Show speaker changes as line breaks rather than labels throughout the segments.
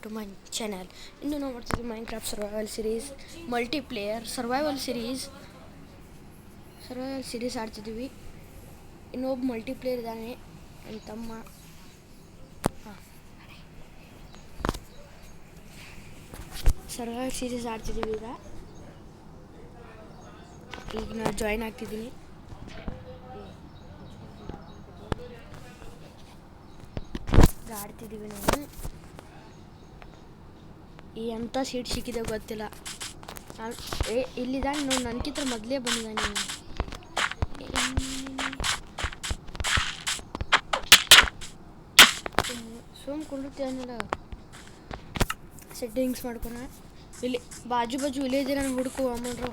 To my channel. ಇಂದು ನಾವು ಮಾಡ್ತಿದ್ವಿ ಮೈನ್ಕ್ರಾಫ್ಟ್ multiplier survival series ಆಡ್ತಿದ್ವಿ. ಇನ್ನೊಬ್ಬ ಮಲ್ಟಿಪ್ಲೇಯರ್ ಇದ್ದಾನೆ, ನನ್ನ ತಮ್ಮ. ಸರ್ವೈವಲ್ ಸಿರೀಸ್ ಆಡ್ತಿದ್ದೀವಿ. ಈಗ ನಾನು ಜಾಯ್ನ್ ಆಗ್ತಿದ್ದೀನಿ. ಆಡ್ತಿದ್ದೀವಿ ನಾವು. ಎಂಥ ಸೀಟ್ ಸಿಕ್ಕಿದೆ ಗೊತ್ತಿಲ್ಲ. ಇಲ್ಲಿದ್ದಾನೆ ನೋಡಿ, ನನಗಿಂತ ಮೊದಲೇ ಬಂದಿದ್ದಾನೆ. ಸುಮ್ ಕುಂಡಿರ್ತೀನಲ್ಲ, ಸೆಟ್ಟಿಂಗ್ಸ್ ಮಾಡ್ಕೊಳ. ಇಲ್ಲಿ ಬಾಜು ವಿಲೇಜ್ ನಾನು ಹುಡುಕು ಅಮ್ಮನ್ರು.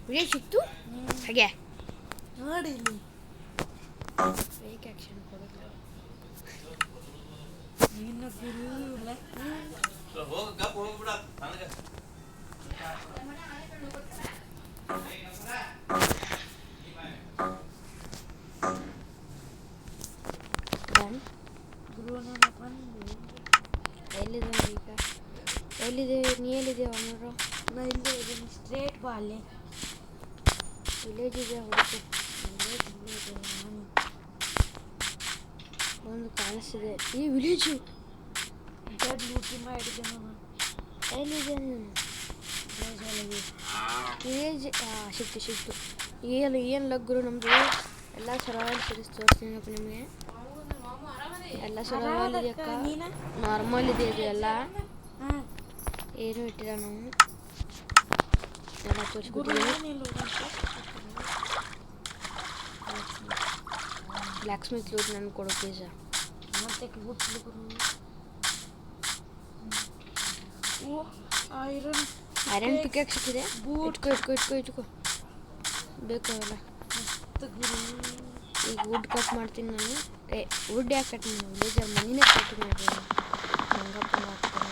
ವಿಲೇಜ್ ಸಿಕ್ತು ಹಾಗೆ
ನೋಡಿ. ಇಲ್ಲಿ
ಫೇಕ್ ಆ್ಯಕ್ಷನ್ ಕೊಡೋದು. ಎಲ್ಲಿದೆ ನೀ ಎಲ್ಲಿದೆ ಅವನರು?
ನಾ ಇಲ್ಲೇ ಇದ್ದೀನಿ, ಸ್ಟ್ರೇಟ್ ಬಾ. ಅಲ್ಲೇ
ವಿಲೇಜ್ ಇದೆ, ಹುಡುಕು. ಒಂದು ಕಾಣಿಸ್ತಿದೆ ಈ ವಿಲೇಜು.
ದೊಡ್ಡ ಲೂಟಿ ಮಾಡಿದ್ದೆ ನಾನು.
ಎಲ್ಲಿದೆ ನೀನು? ವಿಲೇಜ್ ಸಿಕ್ತು. ಏನು ಲಗ್ಗುರು ನಮ್ಮದು ಎಲ್ಲ ಸರ್ವೈವಲ್ ಸಿರೀಸ್ ತೋರಿಸ್ತೀನಪ್ಪ ನಿಮಗೆ. ಎಲ್ಲ ಸರ್ವೈವಲ್ ಇದೆ ಅಕ್ಕ, ನಾರ್ಮಲ್ ಇದೆ. ಇದು ಎಲ್ಲ ಏನು ಇಟ್ಟಿಲ್ಲ ನಾವು, ಎಲ್ಲ ತೋರಿಸ್ಕೊಡ್ತೀವಿ. ಬ್ಲ್ಯಾಕ್ ಸ್ಮಿತ್ ಲೂಟ್ ನನಗೆ ಕೊಡು ಪ್ಲೀಸ.
ಮತ್ತೆ
ಐರನ್ ಪಿಕ್ಯಾಕ್ಸ್ ಸಿಕ್ಕಿದೆ. ಇಟ್ಕೋ ಬೇಕು ಅವೆಲ್ಲ. ಈಗ ವುಡ್ ಕಟ್ ಮಾಡ್ತೀನಿ ನಾನು. ವುಡ್ ಯಾಕೆ ಕಟ್ ಮಾಡಿ? ವಿಲೇಜರ್ ಮನಿನೇ ಕಟ್ ಮಾಡಿ ಹಂಗಪ್ಪ ಮಾಡ್ತಾರೆ.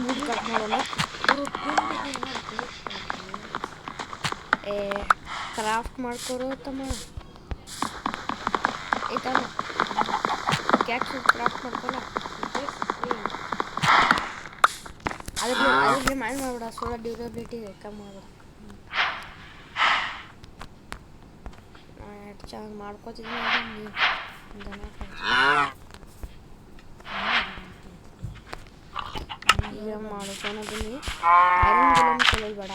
ವುಡ್ ಕಟ್ ಮಾಡೋಣ. ಕ್ರಾಫ್ಟ್ ಮಾಡ್ಕೊರೋ ತಮ್ಮ. ಐತಲ್ಲ ಕ್ಯಾಕ್ಸ್ ಕ್ರಾಫ್ಟ್ ಮಾಡ್ಕೊಲ್ಲ. ಅದ್ರಲ್ಲಿ ಮೈಂಡ್ ಮಾಡ್ಬೇಡ, ಸೋಲಾ ಡ್ಯೂರಬಿಲಿಟಿ ಕಮ್ಮಿ ಮಾಡ್ಬೇಡ. ಎಷ್ಟು ಚೆನ್ನಾಗಿ ಮಾಡ್ಕೋತಿದ್ದೀನಿ. ಈಗ ಮಾಡ್ಕೊಳ ಬನ್ನಿ. ಐರನ್ ಗೋಲಮ್ ಕೊಡೋದು ಬೇಡ.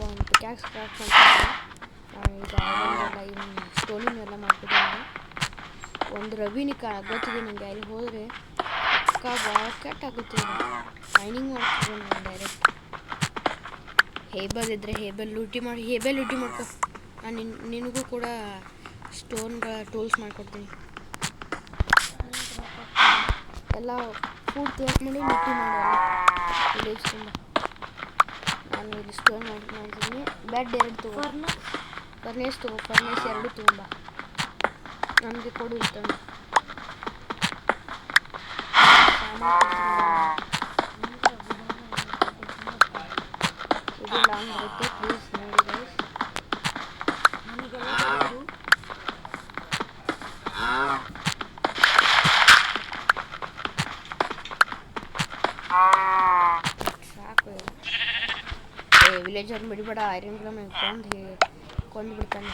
ಒಂದು ಪಿಕ್ಯಾಕ್ಸ್ ಕ್ರಾಫ್ಟ್ ಮಾಡ್ತೀನಿ. ಈಗ ಐರನ್ನೆಲ್ಲ ಇನ್ನು ಸ್ಟೋನಿನೆಲ್ಲ ಮಾಡ್ತಿದ್ದೀನಿ. ಒಂದು ರವಿನಿ ಗೊತ್ತಿದೆ ನನಗೆ. ಅಲ್ಲಿ ಹೋದರೆ ಅಕ್ಕ ಭಾಳ ಕೆಟ್ಟಾಗುತ್ತೆ. ಮೈನಿಂಗ್ ಮಾಡ್ತಿದ್ದೆ ನಾನು ಡೈರೆಕ್ಟ್. ಹೇಬಲ್ ಇದ್ದರೆ ಹೇಬಲ್ ಲೂಟಿ ಮಾಡ್ಕೊ. ನಾನು ನಿನಗೂ ಕೂಡ ಸ್ಟೋನ್ಗಳ ಟೂಲ್ಸ್ ಮಾಡಿಕೊಡ್ತೀನಿ. ಎಲ್ಲ ಫುಡ್ ತಯಾರು ಮಾಡಿ ಲೂಟಿ ಮಾಡೋಲ್ಲ ವಿಲೇಜ್ ತುಂಬ. ನಾನು ಇಲ್ಲಿ ಸ್ಟೋನ್ ಮಾಡ್ತೀನಿ. ಬೆಡ್ 2 ತಗೋ, ಫರ್ನೇಸ್ ತಗೋ. ಫರ್ನೇಸ್ 2 ತಗೊಂಬ. ನಮಗೆ ಕೊಡು ಇರ್ತವೆ. ಇದು ಲಾಂಗ್ ಬರುತ್ತೆ, ಪ್ಲೀಸ್ ನೋಡಿ ಗೈಸ್. ಸಾಕು. ವಿಲೇಜರ್ ಬಿಡಬೇಡ. ಐರನ್ ಗ್ರಾಮ್ ಕೊಂಡು ಬಿಡ್ತಾನೆ.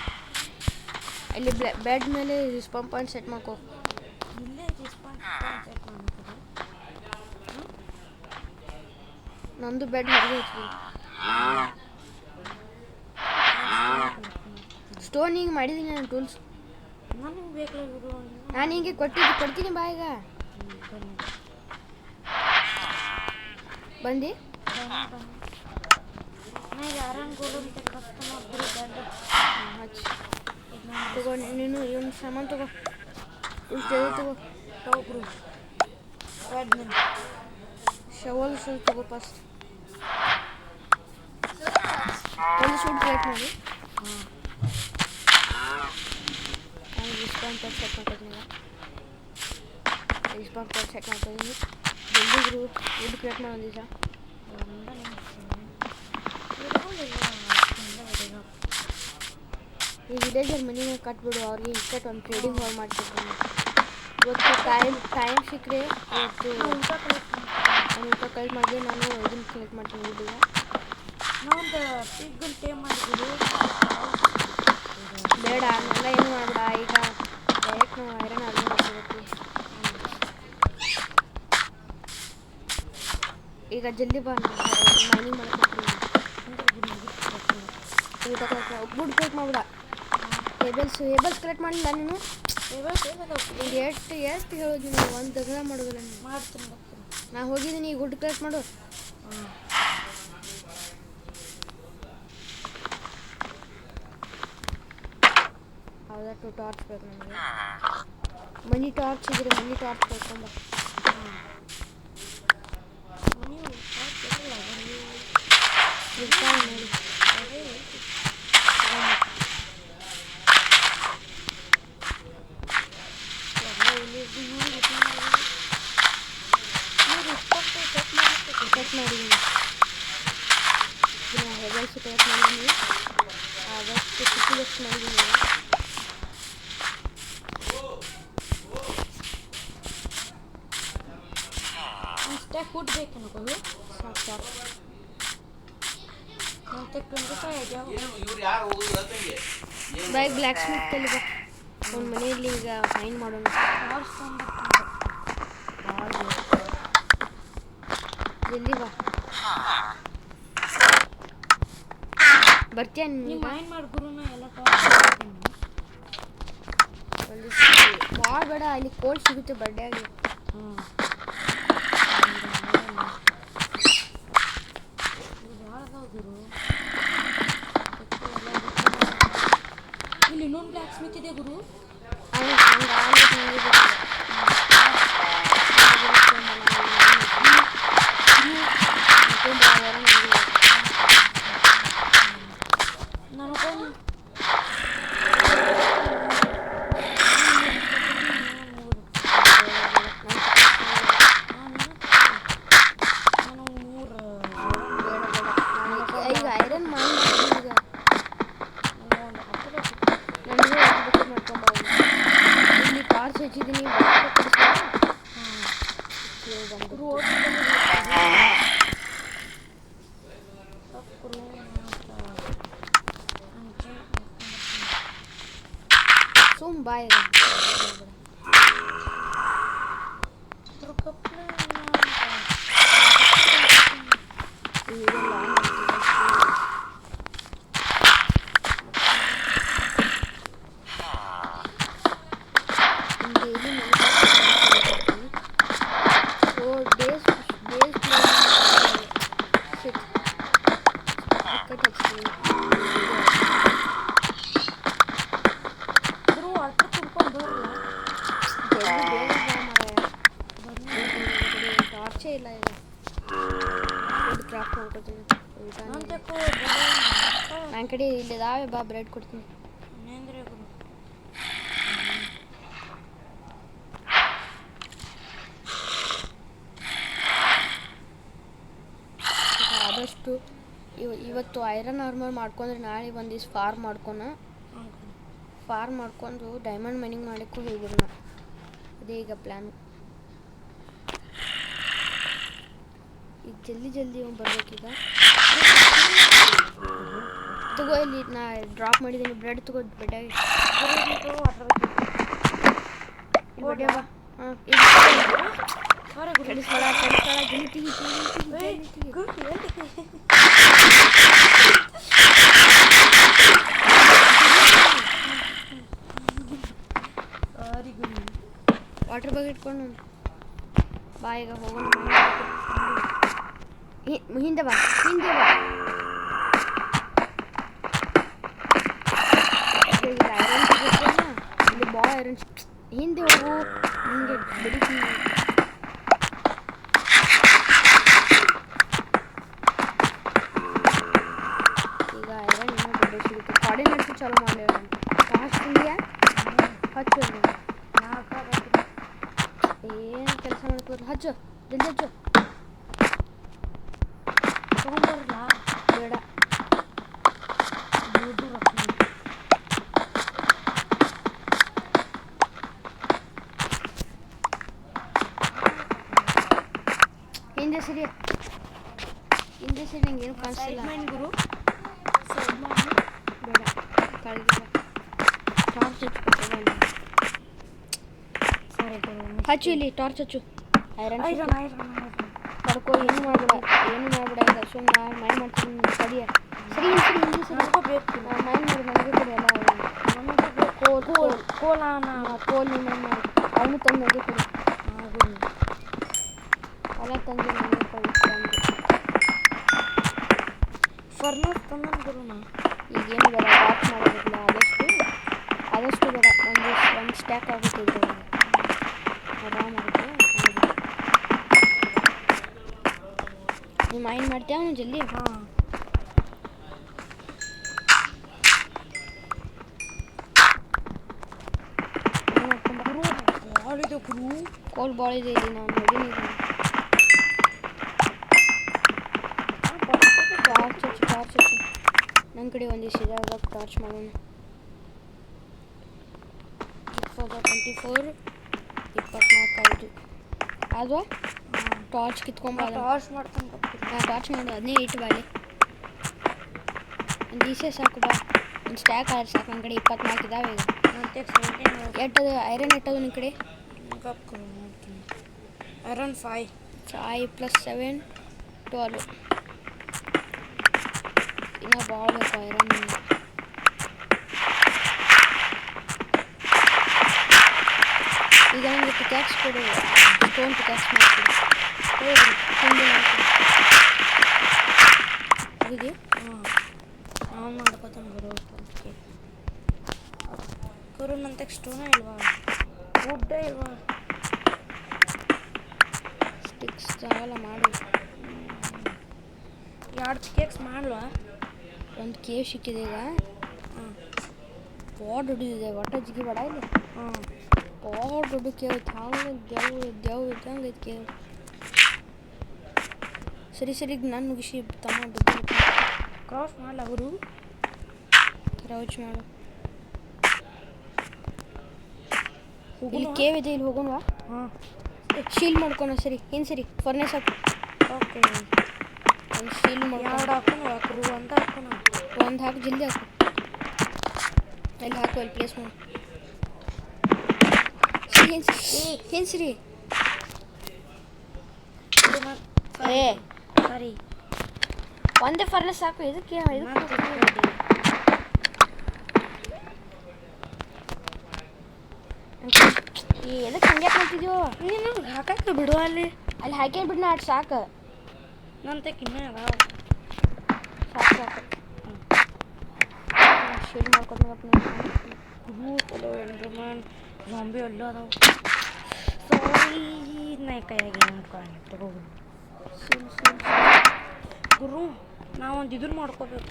ಅಲ್ಲಿ ಬೆಡ್ ಮೇಲೆ ರಿಸ್ಪಾನ್ ಪಾಯಿಂಟ್ ಸೆಟ್ ಮಾಡ್ಕೋ. ನಂದು ಬೆಡ್ ಹೊರಗೆ ಹಚ್ಚಿದೆ. ಸ್ಟೋನ್ ಹಿಂಗೆ ಮಾಡಿದ್ದೀನಿ ನಾನು ಟೂಲ್ಸ್. ನಾನು ಹಿಂಗೆ ಕೊಡ್ತೀನಿ ಬಾ. ಈಗ ಬಂದು ತಗೋ. ನೀನು ಇವನು ಸಾಮಾನು ತಗೋ. ತಗೋ. ಶವಲ್ಸ್ ತಗೋ ಫಸ್ಟ್. ಜಲ್ದಿ ಶೂಟ್ ಕ್ರಿಯೇಟ್ ಮಾಡಿ.
ಹಾಂ
ನಾನು ರಿಸ್ಪಾನ್ ಕೋಡ್ ಸೆಟ್ ಮಾಡ್ಕೊತೀನಿ. ರಿಸ್ಪಾನ್ ಕೋಡ್ ಸೆಟ್ ಮಾಡ್ಕೊತೀನಿ. ಜಲ್ದಿ ವುಡ್ ಕ್ರಿಯೇಟ್ ಮಾಡೋ ದಿವಸ ಈ ವಿಲೇಜರ್ ಮನಿನ ಕಟ್ಬಿಡು. ಅವ್ರಿಗೆ ಇಕ್ಕಟ್ಟು ಒಂದು ಟ್ರೇಡಿಂಗ್ ಹಾಲ್ ಮಾಡ್ತಿರ್ತಾನೆ. ಇವತ್ತು ಟೈಮ್ ಸಿಕ್ಕರೆ ಇವತ್ತು ಊಟ ಕಲೆಕ್ಟ್ ಮಾಡಿದೆ. ನಾನು ಇದನ್ನು ಕಲೆಕ್ಟ್ ಮಾಡ್ತೀನಿ ವುಡ್ಡಿಗೆ.
ನಾವೊಂದು ಪಿಗ್ ಟೇ ಮಾಡಿದ್ವಿ.
ಬೇಡ ಅದನ್ನೆಲ್ಲ ಏನು ಮಾಡಬೇಡ. ಈಗ ಡೈರೆಕ್ಟ್ ನಾವು ಐರನ್ ಅರ್ಧ ಮಾಡ್ಕೋಬೇಕು. ಈಗ ಜಲ್ದಿ ಬಾ, ಮೈನಿಂಗ್ ಮಾಡ್ಕೊತೀನಿ. ಊಟ ಕಲೆಕ್ಟ್ ವುಡ್ ಕಲೆಕ್ಟ್ ಮಾಡ್ಬಿಡ. ಹೇಬಲ್ಸ್ ಕಲೆಕ್ಟ್ ಮಾಡಿಲ್ಲ ನೀನು. ಎಷ್ಟು ಹೇಳೋದು ನೀವು? ಒಂದು ದಗದ ಮಾಡೋದಿಲ್ಲ ನೀನು.
ಮಾಡ್ತೀನಿ.
ನಾ ಹೋಗಿದ್ದೀನಿ. ಈಗ ವುಡ್ ಕಲೆಕ್ಟ್ ಮಾಡು. ಹೌದಾ ಟಾರ್ಚ್ ಬೇಕು ನನಗೆ. ಮನಿ ಟಾರ್ಚ್ ಇದ್ರೆ ಮನಿ ಟಾರ್ಚ್ ಕಳ್ಕೊಂಬ. ಇರ್ತಾವೆ ನೋಡಿ. ಕಟ್ ಮಾಡಿದ್ದೀನಿ. ಹೆಗಲ್ಸು ಕಲೆಕ್ಟ್ ಮಾಡಿದ್ದೀನಿ. ಆದಷ್ಟು ಸಿಕ್ಕಿದಷ್ಟು ಮಾಡಿದ್ದೀನಿ.
ಅಷ್ಟೇ ಫುಡ್ ಬೇಕು ಅನ್ಕೋದು.
ಸಾಕು
ಮತ್ತೆ 25 ಆಗ್ಯಾವ.
ಬೈಕ್ ಬ್ಲ್ಯಾಕ್ ಸ್ಮಿತ್ ಕಲಿ ಬಾ. ಒಂದು ಮನೆಯಲ್ಲಿ ಈಗ ಫೈನ್ ಮಾಡೋಣ. ಜಲ್ದಿ ಬಾ. ಬರ್ತೀಯ
ನೀವು
ನೀನು?
ಮೈನ್ ಮಾಡ್ಗುರುನ ಎಲ್ಲ
ಒಂದು ಭಾಳ ಬೇಡ. ಅಲ್ಲಿ ಕೋಲ್ಡ್ ಸಿಗುತ್ತೆ ಬರ್ಡೇ ಆಗಿ.
ಇಲ್ಲಿ ಇನ್ನೊಂದು ಬ್ಲ್ಯಾಕ್ ಸ್ಮಿತ್ ಇದೆ ಗುರು.
ಈಗ ಐರನ್ ಮಾಡಿ ಈಗ ಇಲ್ಲಿ ಟಾರ್ಚ್ ಹಚ್ಚಿದ್ದೀನಿ. ಸುಮ್ ಬಾಯ್ ಟಾರ್ಚೇ ಇಲ್ಲ. ಈಗ ಫುಡ್ ಕ್ರಾಫ್ಟ್ ಮಾಡ್ಕೊತೀನಿ. ಊಟ ನನ್ನ ಕಡೆ ಇಲ್ಲಿದಾವೆ. ಬಾ ಬ್ರೆಡ್ ಕೊಡ್ತೀನಿ. ಆದಷ್ಟು ಇವತ್ತು ಐರನ್ ಆರ್ಮರ್ ಮಾಡ್ಕೊಂಡ್ರೆ ನಾಳೆ ಒಂದು ದಿವ್ಸ ಫಾರ್ಮ್ ಮಾಡ್ಕೊಂಡು ಡೈಮಂಡ್ ಮೈನಿಂಗ್ ಮಾಡೋಕ್ಕೂ ಹೋಗ್ಬಿಡೋಣ. ಅದೇ ಈಗ ಪ್ಲ್ಯಾನು. ಈಗ ಜಲ್ದಿ ಬರ್ಬೇಕೀಗ. ತಗೋ, ಇಲ್ಲಿ ನಾ ಡ್ರಾಪ್ ಮಾಡಿದ್ದೀನಿ ಬ್ರೆಡ್. ತಗೋ ಬೆಡ್ಡಾಗಿ ಬಡ್ಡೆ ಬಾ. ಹಾಂ ಕಡಿಸ್ಬೇಡ. ವಾಟರ್ ಬ್ಯಾಗ್ ಇಟ್ಕೊಂಡು ಬಾ. ಈಗ ಹೋಗೋಣ. ಹಿಂದೆ ಬಾ. ಐರನ್ ಸಿಗುತ್ತಲ್ಲ, ಇಲ್ಲಿ ಭಾಳ ಐರನ್. ಹಿಂದೆ ಹೋಗು. ಹಿಂಗೆ ಬಡಿತೀನಿ. ಈಗ ಐರನ್ ಸಿಗುತ್ತೆ ಕೋಆರ್ಡಿನೇಟ್ಸ್ ಚಾಲೂ ಮಾಡಲಿ ಫಾಸ್ಟ್ ಇದೆಯಾ ಹಚ್ಚು ಏನು ಕೆಲಸ ಮಾಡ್ಕೋದು ಹಚ್ಚು ಜಲ್ದಿ ಹಚ್ಚು
ತೊಗೊಂಬರಲ್ಲ
ಬೇಡ ಹಿಂದೆ ಸರಿ ನಂಗೆ ಏನು ಕಾಣಿಸ್ತಿಲ್ಲ
ಗುರು
ಬೇಡ ಕಳೆದಿಲ್ಲ ಟಾರ್ಚ್ ಹಚ್ಬೇಕು
ಸರಿ ಗುರು
ಹಚ್ಚು ಇಲ್ಲಿ ಟಾರ್ಚ್ ಹಚ್ಚು ಐರನ್
ಐರನ್
ಕಡ್ಕೋ ಏನು ಮಾಡಬೇಡ ಈಗ ಸುಮ್ಮನೆ ಮೈಂಡ್ ಮಾಡ್ತೀನಿ ಸರಿಯ ಸರಿ
ಮಾಡ್ಕೋಬೇಕು
ಮೈಂಡ್ ಮಾಡಿ ನನಗೆ ಕೊಡಿ ಎಲ್ಲ ಕೋಲ್ ನೀವು ಮೈಂಡ್ ಮಾಡಿ ಅವನು ತಂದು ನನಗೆ ಕೊಡಿ ಎಲ್ಲ ತಂದು ನನಗೆ ಕೊಡಿ
ಫರ್ನಸ್ ತಂದ ಗುರು ನಾ
ಈಗೇನು ಬೇಡ ಟಾರ್ಚ್ ಮಾಡೋದಿಲ್ಲ ಆದಷ್ಟು ಬೇಡ ಒಂದು ಸ್ಟ್ಯಾಕ್ ಆಗುತ್ತೆ ಇದು ಆರಾಮಾಗುತ್ತೆ ನೀವು ಮೈಂಡ್ ಮಾಡ್ತೀಯ ಅವನು ಜಲ್ದಿ
ಹಾಂ ಗುರು
ಕೋಲ್ ಬಾಲ್ ಇದೆ ಇಲ್ಲಿ ನಾನು ನೋಡಿನಿ ಟಾರ್ಚ್ ಹಚ್ಚು ನನ್ನ ಕಡೆ ಒಂದಿಷ್ಟು ಇದಾಗ ಟಾರ್ಚ್ ಮಾಡೋಣ 24 ಅದು ಟಾರ್ಚ್ ಕಿತ್ಕೊಂಬ
ಟಾರ್ಚ್ ಮಾಡ್ತಾನೆ
ಟಾರ್ಚ್ ಮಾಡು ಅದನ್ನೇ ಇಟ್ಟು ಬಾಳಿ ಒಂದು ಈಸೆ ಸಾಕು ಬಾ ಒಂದು ಸ್ಟ್ಯಾಕ್ ಆದ್ರೆ ಸಾಕು ನನ್ನ ಕಡೆ 24 ಇದಾವೆ ಈಗ ಎಟ್ಟದು ಐರನ್ ಎಟ್ಟದು ನಿಮ್ಮ ಕಡೆ
ಐರನ್
5 + 7 12 ಇನ್ನೂ ಭಾಳ ಬೇಕು ಐರನ್ ಈಗ ನನಗೆ ಪಿಕ್ಯಾಕ್ಸ್ ಕೊಡು ಸ್ಟೋನ್ ಪಿಕ್ಯಾಕ್ಸ್ ಮಾಡ್ತೀನಿ ಇದು
ನಾನು ಮಾಡ್ಕೋತಾನೆ ಗುರು ನನ್ನ ಸ್ಟೋನ ಇಲ್ವಾ ವುಡ್ಡ ಇಲ್ವಾ
ಸ್ಟಿಕ್ಸ್ ಎಲ್ಲ ಮಾಡಿ
2 ಕೇಕ್ಸ್ ಮಾಡ್ಲಾ
ಒಂದು ಕೇವ್ ಸಿಕ್ಕಿದೆ ಈಗ ಪಾಡ್ ಹೊಡಿದಿದೆ ಒಟ್ಟು ಜಿಗಿ ಬೇಡ ಇಲ್ಲಿ ಪಾಡ್ ದೊಡ್ಡ ಕೇವ್ ದೇವ್ ಇದ್ದಂಗೆ ಐತೆ ಕೇವ್ ಸರಿ ನಾನು ಮುಗಿಸಿ ತಮ್ಮ ಬಿದ್ದು
ಕ್ರಾಸ್ ಮಾಡಲ್ಲ ಅವರು
ಕ್ರೌಚ್ ಮಾಡು ಇಲ್ಲಿ ಕೇವ್ ಇದೆ ಇಲ್ಲಿ ಹೋಗೋಣವಾ
ಹಾಂ
ಶೀಲ್ಡ್ ಮಾಡ್ಕೊಣ ಸರಿ ಏನು ಸರಿ ಫರ್ನೆಸ್ ಹಾಕು
ಓಕೆ
ಒಂದು ಶೀಲ್ಡ್ ಮಾಡ್ಕೊಂಡು
2 ಹಾಕೋಣ ಗುರು ಒಂದು ಹಾಕೋಣ
ಒಂದು ಹಾಕು ಜಲ್ದಿ ಹಾಕು ಅಲ್ಲಿ ಹಾಕು ಅಲ್ಲಿ ಪ್ಲೇಸ್ ಮಾಡು ಸರಿ ಏನು ಸರಿ ಏ
ಸರಿ
ಒಂದೇ ಫರ್ನೆಸ್ ಸಾಕು ಇದಕ್ಕೆ ಎದಕ್ಕೆ ಹಂಗೆ ಮಾಡ್ತಿದ್ಯೋ
ನೀನು ಹಾಕಕ್ಕೆ ಬಿಡು ಅಲ್ಲಿ
ಹಾಕೇ ಬಿಡ್ನ ಅಷ್ಟು ಸಾಕು
ನನ್ನ ಇನ್ನೂ
ಸಾಕು ಶೇರ್ ಮಾಡ್ಕೊಡ್ನಪ್ಪ
ಜಾಂಬಿ ಎಲ್ಲ ಅದಾವ ಸಾರಿ ನಾ ಕೈಯಾಗಿ ಮಾಡ್ಕೊಳ್ಳಿ ತಗೋದು ಗುರು ನಾವೊಂದು ಇದನ್ನು ಮಾಡ್ಕೋಬೇಕು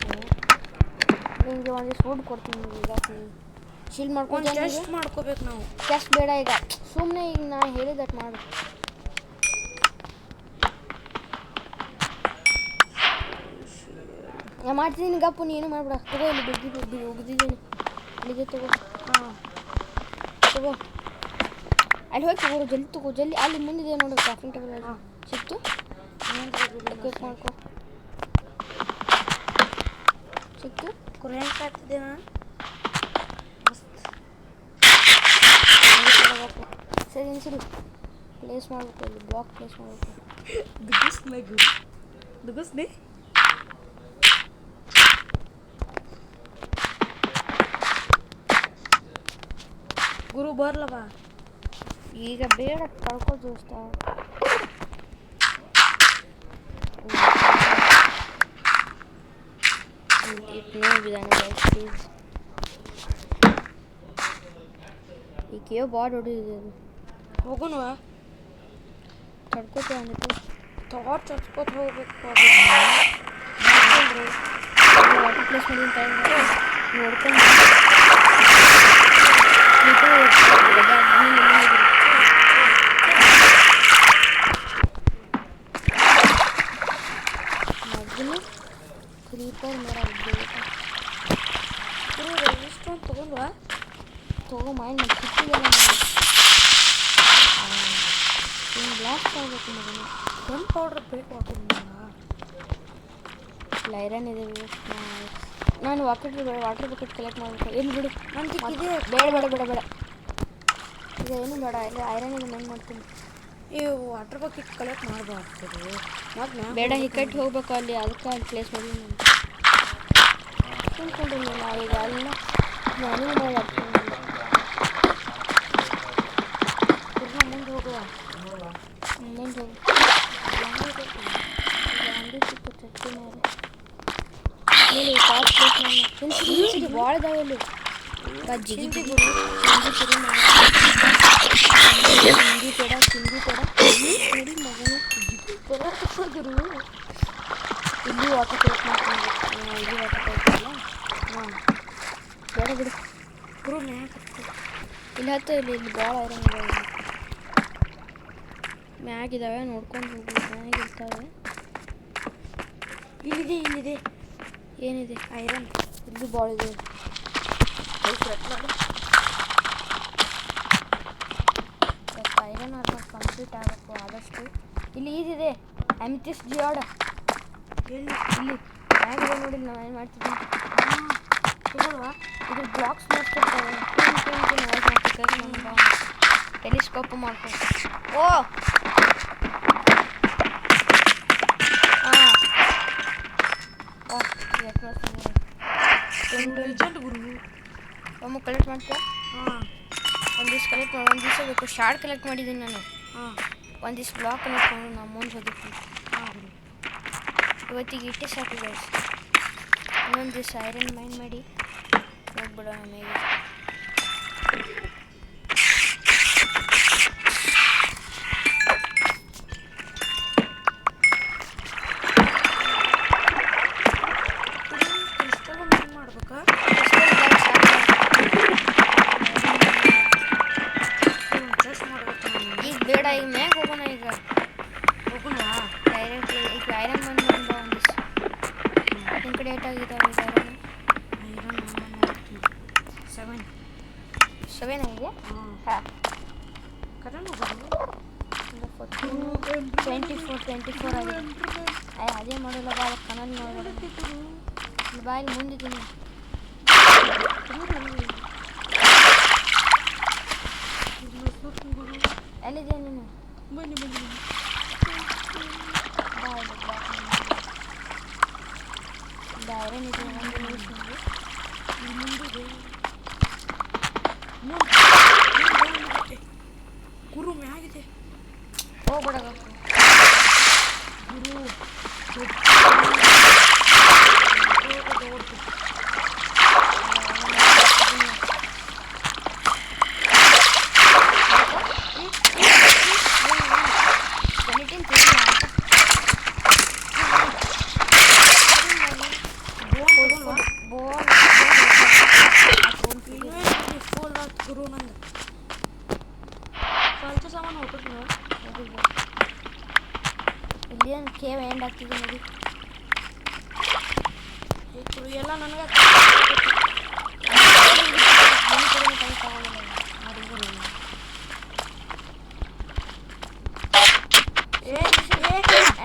ನಿಮಗೆ ಒಂದಿಷ್ಟು ಫುಡ್ ಕೊಡ್ತೀನಿ ಈಗ ಶೀಲ್ ಮಾಡ್ಕೊಂಡು
ಟೆಸ್ಟ್ ಮಾಡ್ಕೋಬೇಕು ನಾವು
ಟೆಸ್ಟ್ ಬೇಡ ಈಗ ಸುಮ್ಮನೆ ಈಗ ನಾ ಹೇಳಿದಟ್ಟು ಮಾಡು ನಾ ಮಾಡ್ತಿದ್ದೀನಿ ಗಪ್ಪು ನೀನು ಮಾಡ್ಬಿಡ ತಗೋ ಇಲ್ಲಿ ಬಿದ್ದು ಉಗ್ದಿದ್ದೀನಿ ಅಲ್ಲಿಗೆ ತಗೋ ತಗೋ ಅಲ್ಲಿ ಹೋಗಿ ತಗೋ ಜಲ್ದಿ ಅಲ್ಲಿ ಮುಂದಿದೆ ನೋಡು ಕ್ರಾಫ್ಟಿಂಗ್ ಟೇಬಲ್ ಸಿಕ್ತು ಕ್ಲಿಕ್ ಮಾಡ್ಕೊ ಸಿಕ್ತು
ಕುರಿಯಂಗೆ ಆಗ್ತಿದೆ
ಸರಿ ಪ್ಲೇಸ್ ಮಾಡಬೇಕು ಇಲ್ಲಿ ಬ್ಲಾಕ್ ಪ್ಲೇಸ್ ಮಾಡಬೇಕು
ದುಗಸ್ನೆ ಗುರು ಬರ್ಲವಾ
ಈಗ ಬೇಡ ಕಳ್ಕೋ ದೋಸ್ತ ಈ ಕೇವ್ ಬಾಡ್ ಹೊಡಿದಿದೆ ಅದು
ಹೋಗೋಣವಾ
ತಡ್ಕೋತ ಅಂದ್ಬಿಟ್ಟು
ಟಾರ್ಚ್ ಹಚ್ಕೋತ ಹೋಗ್ಬೇಕು
ವಾಟರ್ ಪ್ಲೇಸ್ ಮಾಡಿ ನೋಡ್ಕೊಂಡು ಮಗನು ಕ್ರೀಪರ್ ಮರ
ಇಷ್ಟೊಂದು ತೊಗೊಂಡ್ವಾ
ತೊಗೊಂಬಾಯಿ ನಾನು ಸಿಕ್ಕಿಲ್ಲ ಬ್ಲಾಸ್ಟ್ ಆಗಬೇಕು ಮಗನು
ಗನ್ ಪೌಡರ್ ಬೇಕು
ಐರನ್ ಇದೆ ನಾನು ವಾಟರ್ ಬಕೆಟ್ ಕಲೆಕ್ಟ್ ಮಾಡಬೇಕು ಏನು ಬಿಡು
ನನ್ನ ಇದೆ
ಬೇಡ ಬೇಡ ಬೇಡ ಬೇಡ ಈಗ ಏನು ಬೇಡ ಇಲ್ಲ ಐರನ್ ಇದೆ ನಾನು ಮಾಡ್ತೀನಿ
ಈ ವಾಟರ್ ಬಕೆಟ್ ಕಲೆಕ್ಟ್ ಮಾಡಬಾರ್ದು ಮತ್ತು
ಬೇಡ ಹಿಕ್ಕಟ್ಟು ಹೋಗ್ಬೇಕು ಅಲ್ಲಿ ಅದಕ್ಕೆ ಅಲ್ಲಿ ಪ್ಲೇಸ್ ಮಾಡಿ ನಾನು ತಿಳ್ಕೊಂಡಿಲ್ಲ ಈಗ ಎಲ್ಲ ನಾನು ಮಾಡ್ತೀನಿ
ಮುಂದೆ ಹೋಗುವ
ಮುಂದೆ ಹೋಗಿ ಚಟ್ಟಿ ಮೇಲೆ ಇಲ್ಲಿ ಟಾಪ್ ಪ್ಲೇಸ್ ಭಾಳ ಇದಾವೆ ಇಲ್ಲಿ ಜಿಗಿ ಬಿಡಿ ಚಿಂದಿ ಪೇಡ ನೋಡಿ ಮಗನು ಇಲ್ಲಿ ವಾಟರ್ ಕಲೆಕ್ಟ್ ಮಾಡ್ಕೊಂಡು ಇಲ್ಲಿ ವಾಟರ್ ಕಲೆಕ್ಟ್ ಇಲ್ಲ ಹಾಂ ಬೇಡ ಬಿಡು
ಗುರು
ಇಲ್ಲಿ ಹತ್ತು ಇಲ್ಲಿ ಭಾಳ ಐರನ್ ಇದಾವೆ ಮ್ಯಾಗಿದ್ದಾವೆ ನೋಡ್ಕೊಂಡು ಹೋಗಿ ಮ್ಯಾಗಿರ್ತಾವೆ
ಇಲ್ಲಿದೆ
ಏನಿದೆ
ಐರನ್
ಇಲ್ಲಿ ಭಾಳ ಇದೆ ಐರನ್ ಆರ್ಮರ್ ಕಂಪ್ಲೀಟ್ ಆಗಬೇಕು ಆದಷ್ಟು ಇಲ್ಲಿ ಈದಿದೆ ಅಮಿತಿಸ್ ಜಿಯಾಡ
ಇಲ್ಲಿ
ಮ್ಯಾಗಿದೆ ನೋಡಿ ನಾವು ಏನು ಮಾಡ್ತಿದ್ದೀವಿ
ತಗೊಳ್ವಾ
ಇದು ಬ್ಲಾಕ್ಸ್ ಮಾಡ್ತಿರ್ತಾವೆ ಟೆಲಿಸ್ಕೋಪ್ ಮಾಡ್ಕೊ ಓ ಒಮ್ಮೆ ಕಲೆಕ್ಟ್ ಮಾಡ್ತೀರಾ ಒಂದಿವ್ಸ ಕಲೆಕ್ಟ್ ಮಾಡಿ ಒಂದು ದಿವಸ ಬೇಕು ಶಾರ್ಟ್ ಕಲೆಕ್ಟ್ ಮಾಡಿದ್ದೀನಿ ನಾನು ಒಂದಿವ್ಸ ಬ್ಲಾಕ್ ನೋಡ್ಕೊಂಡು ನಾವು ಮುಂದೆ ಹೋಗಿರ್ತೀನಿ ಇವತ್ತಿಗೆ ಇಟ್ಟೆ ಸಾಕು ಗೈಸ್ ಇನ್ನೊಂದು ದಿವಸ ಐರನ್ ಮೈಂಡ್ ಮಾಡಿ ಹೋಗ್ಬಿಡೋಣ ಮೇಲೆ ಈಗ ಬೇಡ ಈಗ ಮ್ಯಾಗ ಹೋಗೋಣ ಈಗ
ಹೋಗೋಣ
ಡೈರೆಕ್ಟ್ ಈಗ ಐರನ್ ಮನ್ ಬಂದ ಒಂದಿವ್ಸ ನಿಮ್ಮ ಕಡೆ ಏಟಾಗಿದ್ದಾವೆ ಈಗ ಐರನ್ 7 ಆಗಿದೆ ಹಾಂ
ಕರೆನು
24 ಆಗಿದೆ ಅದೇ ಮಾಡೋಲ್ಲ ಬಾ ಕನಲ್ಲಿ ನೋಡೋಣ ಬಾಯಲ್ಲಿ ಮುಂದಿದ್ದೀನಿ ಎಲ್ಲಿದೆ ನೀನು
ಬನ್ನಿ
ಐರನ್ ಇದೆ ಒಂದು ನಿಮಿಷ
ಗುರು ಮ್ಯಾಗಿದೆ
ಹೋಗ್ಬೇಡ
ಗುರು ಗುರು ನಂದು ಸ್ವಲ್ಪ ಸಾಮಾನು ಹೋಗ್ಬಿಟ್ಟು
ಇಲ್ಲಿ ಏನು ಕೇವ್ ಎಂಡ್ ಆಗ್ತಿದೆ ನೋಡಿ
ಗುರು ಎಲ್ಲ ನನಗೆ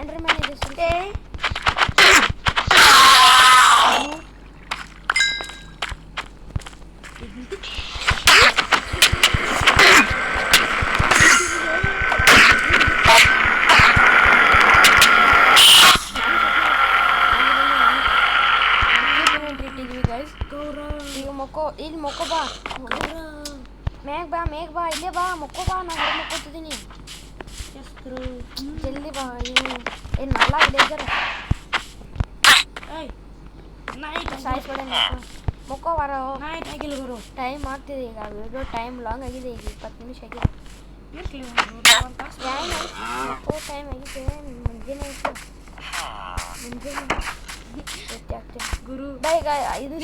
ಎಂಡ್ರ್ ಮ್ಯಾನ್ ಇದೆ ಸರ್ ಇಲ್ಲಿ ಮೊಕ್ಕೋ ಬಾ ಮೇಘ ಬಾ ಇಲ್ಲೇ ಬಾ ಮೊಕ್ಕೋ ಬಾ ನಾನು ಹೊರ ಮೊಕ್ಕೋತಿದ್ದೀನಿ ಜಲ್ದಿ ಬಾ ಏನು ನಲ್ಲ ವಿಲೇಜರ್ ಸಾಯಿಸ್ಬೇಡ ಮೊಕ್ಕೋ ಬಾರ
ಆಗಿಲ್ಲ ಗುರು
ಟೈಮ್ ಆಗ್ತಿದೆ ಈಗ ವಿಡಿಯೋ ಟೈಮ್ ಲಾಂಗ್ ಆಗಿದೆ ಈಗ 20 ನಿಮಿಷ ಆಗಿದೆ ಟೈಮ್ ಆಗಿದೆ ಮುಂಜಾನೆ ಆಯಿತು ಮುಂಜಾನೆ ಎತ್ತಿ ಹಾಕ್ತೀನಿ
ಗುರು
ಬಾ ಈಗ ಇದು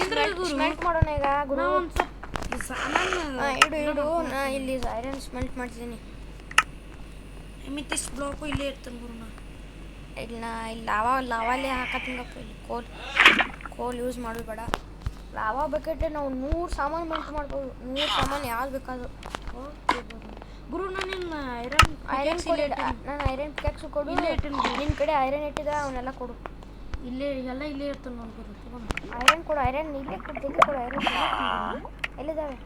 ಸ್ಮೆಲ್ಟ್ ಮಾಡೋಣ ಈಗ ಗುರು
ನಾ ಒಂದು ಸ್ವಲ್ಪ ಸಾಮಾನು
ಇಡು ನಾ ಇಲ್ಲಿ ಐರನ್ ಸ್ಮೆಲ್ಟ್ ಮಾಡ್ತೀನಿ
ಮಿತಿಸ್ ಬ್ಲಾಕು ಇಲ್ಲೇ ಇರ್ತಾನೆ ಗುರು ನಾ
ಇಲ್ಲ ಇಲ್ಲಿ ಲಾವಾಲೇ ಹಾಕತ್ತೀನಪ್ಪ ಇಲ್ಲಿ ಕೋಲ್ ಯೂಸ್ ಮಾಡೋದು ಬೇಡ ಲಾವಾ ಬೇಕಂದ್ರೆ ನಾವು 100 ಸಾಮಾನು ಮೆಲ್ಟ್ ಮಾಡ್ಬೋದು 100 ಸಾಮಾನು ಯಾವ್ದು ಬೇಕಾದ್ರು
ಓಕೆ ಗುರು ನಾನು ನಿನ್ನ
ಐರನ್ ಕೊಡಿ ನಾನು ಐರನ್ ಪಿಕ್ಯಾಕ್ಸು ಕೊಡು ನಿನ್ನ ಕಡೆ ಐರನ್ ಇಟ್ಟಿದ ಅವನ್ನೆಲ್ಲ ಕೊಡು
ಇಲ್ಲೇ ಎಲ್ಲ ಇಲ್ಲೇ ಇರ್ತಾನೆ ನೋಡಿ ಗುರು ತಗೊಂಡು
ಐರನ್ ಕೊಡು ಐರನ್ ಇಲ್ಲೇ ಕೊಡು ಜಲ್ದಿ ಕೊಡು ಐರನ್ ಎಲ್ಲಿದ್ದಾವೆ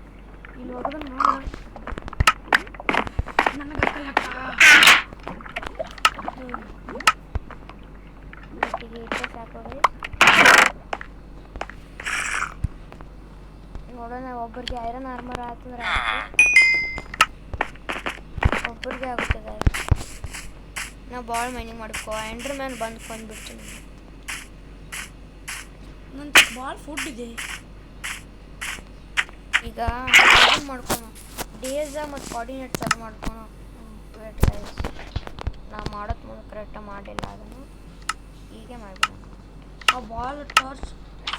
ಇಲ್ಲಿ ಹೋಗೋದನ್ನ ನೋಡ ನನಗೆ ಹಾಕಲ್ಲಕ್ಕ
ಇಟ್ಟೆ ಸಾಕೋದು ನೋಡೋಣ ಒಬ್ಬರಿಗೆ ಐರನ್ ಆರ್ಮರ್ ಆಯ್ತಂದ್ರೆ ಒಬ್ಬರಿಗೆ ಆಗುತ್ತದೆ ನಾವು ಭಾಳ ಮೈನಿಂಗ್ ಮಾಡ್ಕೋ ಎಂಡ್ರ್ ಮ್ಯಾನ್ ಬಂದ್ಬಿಡ್ತೀನಿ
ನನ್ನ ಭಾಳ ಫುಡ್ ಇದೆ
ಈಗ ಏನು ಮಾಡ್ಕೊಳ ಡೇಸ ಮತ್ತು ಕೋಆರ್ಡಿನೇಟ್ ಚಾಲು ಮಾಡ್ಕೊಳ ವೇಟ್ ಗೈಸ್ ನಾವು ಮಾಡೋದು ಮುಂದೆ ಕರೆಕ್ಟಾಗಿ ಮಾಡಿಲ್ಲ ಅದನ್ನು ಹೀಗೆ ಮಾಡಿಬಿಡೋಣ
ಆ ಬಾಲ್ ಟಾರ್ಚ್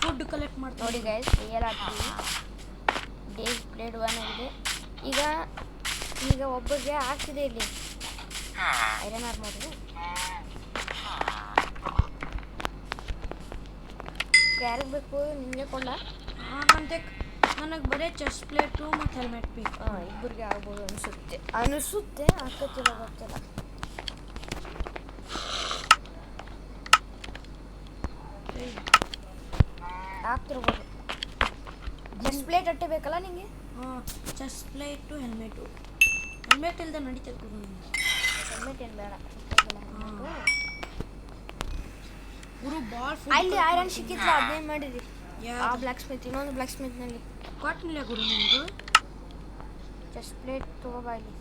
ಫುಡ್ ಕಲೆಕ್ಟ್ ಮಾಡ್ತೀವಿ
ನೋಡಿ ಗೈಸ್ ರಿಯಲ್ ಆಗ್ತೀವಿ ಡೇಸ್ ಪ್ಲೇಡ್ 1 ಆಗಿದೆ ಈಗ ಒಬ್ಬರಿಗೆ ಆಗ್ತಿದೆ ಇಲ್ಲಿ ಐರನ್ ಆರ್ಮರು ಯಾರಿಗೆ ಬೇಕು ನಿಮಗೆ ಕೊಂಡ
ನನಗೆ ಬರೀ ಚೆಸ್ಟ್ ಪ್ಲೇಟು ಮತ್ತು ಹೆಲ್ಮೆಟ್ ಬೇಕು
ಇಬ್ಬರಿಗೆ ಆಗ್ಬೋದು ಅನಿಸುತ್ತೆ ಆಗ್ತಿಲ್ಲ ಗೊತ್ತಿಲ್ಲ ಆಗ್ತಿರ್ಬೋದು ಚೆಸ್ಟ್ ಪ್ಲೇಟ್ ಅಟ್ಟೆ ಬೇಕಲ್ಲ ನಿಮಗೆ
ಹಾಂ ಚೆಸ್ಟ್ ಪ್ಲೇಟು ಹೆಲ್ಮೆಟ್ ಇಲ್ಲದೆ ನಡೀತದೆ ಗುರು
ಹೆಲ್ಮೆಟ್ ಏನು ಬೇಡ
ಗುರು ಬಾಲ್
ಅಲ್ಲಿ ಐರನ್ ಸಿಕ್ಕಿತ್ತು ಅದೇನು ಮಾಡಿದ್ರಿ ಆ ಬ್ಲ್ಯಾಕ್ ಸ್ಮಿತ್ ಇನ್ನೊಂದು ಬ್ಲ್ಯಾಕ್ ಸ್ಮಿತ್ನಲ್ಲಿ
ಕೊಟ್ಟಿಲ್ಲ ಗುರು ನಿಮ್ಮದು
ಚೆಸ್ಟ್ ಪ್ಲೇಟ್ ತಗೋಬಾ ಇಲ್ಲಿ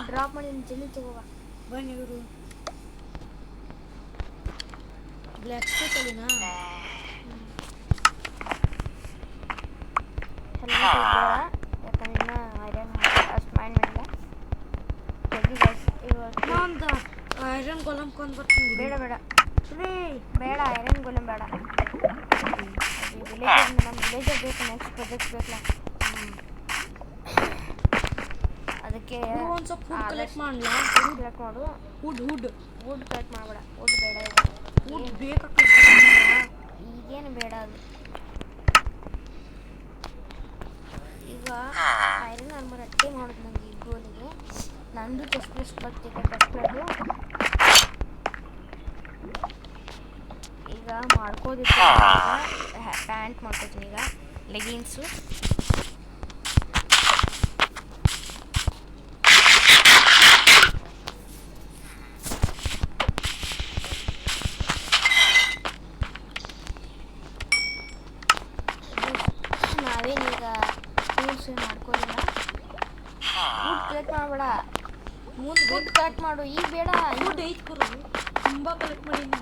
ಡ್ರಾಪ್ ಮಾಡಿ ಜಲ್ದಿ ತಗೋಬಾ
ಬನ್ನಿ ಗುರು ಬ್ಲ್ಯಾಕ್ ಸ್ಮಿತ್ ಅಲ್ಲಿನಾ
ಹೆಲ್ಮೆಟ್ ಬೇಡ ಯಾಕಂದ್ರೆ ಇನ್ನೂ ಐರನ್ ಅಷ್ಟು ಮೈಂಡ್ ಮಾಡಿಲ್ಲ ಜಲ್ದಿ ಗೈಸ್
ಒಂದು ಐರನ್ ಗೋಲಮ್ ಕೊಂಡು ಬರ್ತೀನಿ
ಬೇಡ ಬೇಡ ಐರನ್ ಗೋಲಮ್ ಬೇಡ ವಿಲೇಜರ್ ನಮ್ಮ ವಿಲೇಜರ್ ಬೇಕು ನೆಕ್ಸ್ಟ್ ಪ್ರಾಜೆಕ್ಟ್ ಬೇಕಲ್ಲ ಅದಕ್ಕೆ
ಒಂದು ಸ್ವಲ್ಪ ಫುಡ್ ಕಲೆಕ್ಟ್ ಮಾಡಲ
ಫುಡ್ ಕಲೆಕ್ಟ್ ಮಾಡು ವುಡ್ ಕಲೆಕ್ಟ್ ಮಾಡಬೇಡ ವುಡ್ ಬೇಡ
ವುಡ್ ಬೇಕಾಗ್ತದೆ
ಈಗೇನು ಬೇಡ ಅದು ಈಗ ಐರನ್ ಆರ್ಮರ್ ಅಟ್ಟೆ ಮಾಡೋದು ನನಗೆ ಈ ಗೋಲಿಗೆ ನಂದು ಚೆಸ್ಟ್ ಪ್ಲೇಟ್ ಬರ್ತಿದೆ ಚೆಸ್ಟ್ ಪ್ಲೇಟು ಈಗ ಮಾಡ್ಕೋದಿತ್ತು ಪ್ಯಾಂಟ್ ಮಾಡ್ಕೋತೀನಿ ಈಗ ಲೆಗಿನ್ಸು ನಾವೇನೀಗ ಟೂಲ್ಸ್ ಮಾಡ್ಕೋಲಿಲ್ಲ ಫುಡ್ ಕಲೆಕ್ಟ್ ಮಾಡಬೇಡ ಫುಡ್ ಕಲೆಕ್ಟ್ ಮಾಡು ಈಗ ಬೇಡ
ಫುಡ್ ಐತ್ ಗುರು ತುಂಬ ಕಲೆಕ್ಟ್ ಮಾಡೀನಿ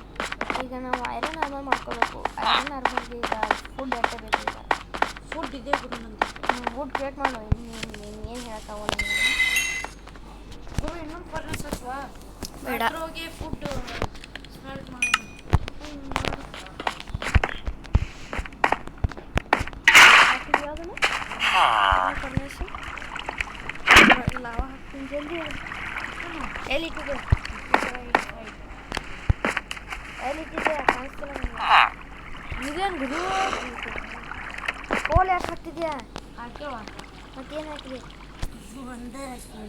ಈಗ ನಾವು ಐರನ್ ಆರ್ಮರ್ ಮಾಡ್ಕೋಬೇಕು ಐರನ್ ಆರ್ಮರ್ಗೆ ಈಗ ಫುಡ್ ಎಟ್ಟೆ ಬೇಕು ಈಗ
ಫುಡ್ ಇದೆ ಗುರು ನಂದು
ಫುಡ್ ಕ್ರಿಯೇಟ್ ಮಾಡು ಏನು ಹೇಳಕ್ಕಾಗಲ್ಲ
ಗುರು ಇನ್ನೊಂದು ಫರ್ನೆಸ್ ಹಚ್ಚುವ
ಬೇಡ
ಹೋಗಿ ಫುಡ್ ಸ್ಮೆಲ್ಟ್ ಮಾಡೋಣ
ಯಾವುದನ್ನು ಫರ್ನೆಸ್ ಲಾವ ಹಾಕ್ತೀನಿ ಜಲ್ದಿ ಎಲ್ಲಿಟ್ಟಿದೆ ಎಲ್ಲಿಟ್ಟಿದೆ ಕಾಣಿಸ್ತಿಲ್ಲ
ಇದೇನು ಗುರು
ಕೋಲ್ ಯಾಕೆ ಹಾಕ್ತಿದ್ಯಾ
ಹಾಕ್ಯವ
ಮತ್ತೇನು ಹಾಕಿದೆ
ಒಂದೇ ಹಾಕಿ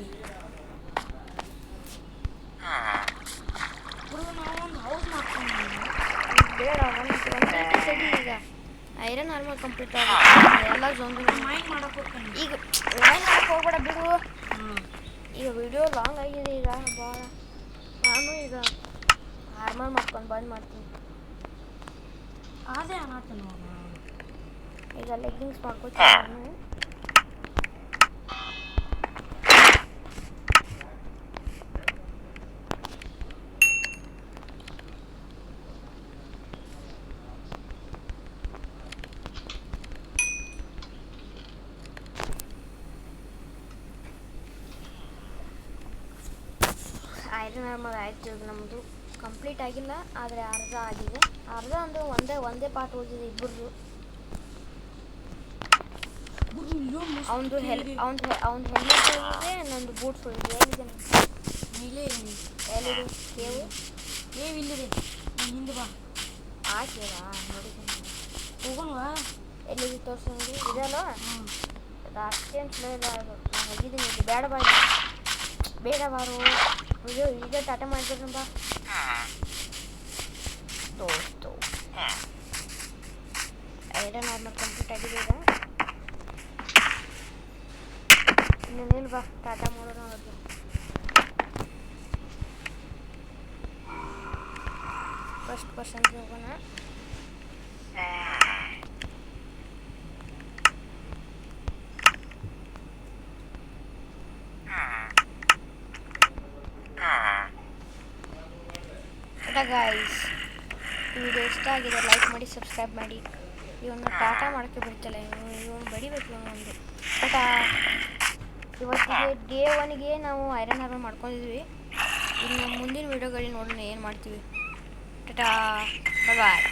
ಗುರು ನಾವು ಒಂದು ಹೌಸ್ ಮಾಡ್ಕೊಂಡು
ಬೇಡ ಒಂದು ಸರಿ ಈಗ ಐರನ್ ಆರ್ಮರ್ ಕಂಪ್ಲೀಟ್ ಆಗುತ್ತೆ ಎಲ್ಲ ಜೋನ್
ಮೈಂಡ್ ಮಾಡಕ್ಕೆ ಹೋಗ್ತಾನೆ
ಈಗ ಲೈನ್ ಮಾಡಕ್ಕೆ ಹೋಗ್ಬೇಡ ಬಿಡು ಈಗ ವಿಡಿಯೋ ಲಾಂಗ್ ಆಗಿದೆ ಈಗ ಭಾಳ ನಾನು ಈಗ ಆರ್ಮರ್ ಮಾಡ್ಕೊಂಡು ಬಂದ್ ಮಾಡ್ತೀನಿ
ಅದೇ ಅನ್ನತ್ತೇನೆ
ಈಗ ಲೆಗ್ಗಿಂಗ್ಸ್ ಮಾಡ್ಕೊತೀನಿ ನಾನು ಐರನ್ ಆರ್ಮರ್ ಆಯ್ತು ಈಗ ನಮ್ಮದು ಕಂಪ್ಲೀಟ್ ಆಗಿಲ್ಲ, ಆದರೆ ಅರ್ಧ ಆಗಿದೆ. ಅರ್ಧ ಅಂದರೆ ಒಂದೇ ಪಾರ್ಟ್ ಉಳಿದಿದೆ ಇಬ್ಬರದು. ಅವನದು ಅವ್ನ ಹೆಲ್ಮೆಟ್ ಉಳಿದಿದೆ, ನಂದು ಬೂಟ್ಸ್ ಉಳಿದಿದೆ. ಎಲ್ಲಿದೆ
ಇಲ್ಲೇ
ಎಲ್ಲಿದೆ ಕೇವು?
ಇಲ್ಲಿದೆ, ಹಿಂದೆ ಬಾ.
ಹಾಕಿಲ್ಲ ನೋಡಿದ್ದೀನಿ.
ಹೋಗೋಣವಾ?
ಎಲ್ಲಿದೆ ತೋರಿಸು ನನಗೆ. ಇದಲ್ಲ ಅದು ಅಷ್ಟೇನು ಸ್ಲೋ ಇಲ್ಲ. ಅದು ನಾನು ಹೋಗಿದ್ದೀನಿ ಇಲ್ಲಿ. ಬೇಡ ಬಾರು. ಅಯ್ಯೋ ಈಗ ಟಾಟಾ ಮಾಡಿದ್ರು ಬಾ ದೋಸ್ತು. ಐರನ್ ಆರ್ಮರ್ ಕಂಪ್ಲೀಟ್ ಆಗಿದೆ ಈಗ. ಇನ್ನು ನಿಲ್ ಬಾ, ಟಾಟಾ ಮಾಡೋಣ ಅವ್ರಿಗೆ. ಫಸ್ಟ್ ಪರ್ಸನ್ಗೆ ಹೋಗೋಣ. ಗೈಸ್, ಈ ವಿಡಿಯೋ ಇಷ್ಟ ಆಗಿದೆ, ಲೈಕ್ ಮಾಡಿ, ಸಬ್ಸ್ಕ್ರೈಬ್ ಮಾಡಿ. ಇವನು ಟಾಟಾ ಮಾಡೋಕ್ಕೆ ಬಿಡ್ತಿಲ್ಲ, ಇವನು ಬಡಿಬೇಕು ಒಂದು ಟಾಟಾ. ಇವತ್ತಿಗೆ ಡೇ 1ಗೆ ನಾವು ಐರನ್ ಆರ್ಮರ್ ಮಾಡ್ಕೊಂಡಿದ್ವಿ. ಇನ್ನು ಮುಂದಿನ ವೀಡಿಯೋಗಳಲ್ಲಿ ನೋಡೋಣ ಏನು ಮಾಡ್ತೀವಿ. ಟಾಟಾ, ಬಾಯ್ ಬಾಯ್.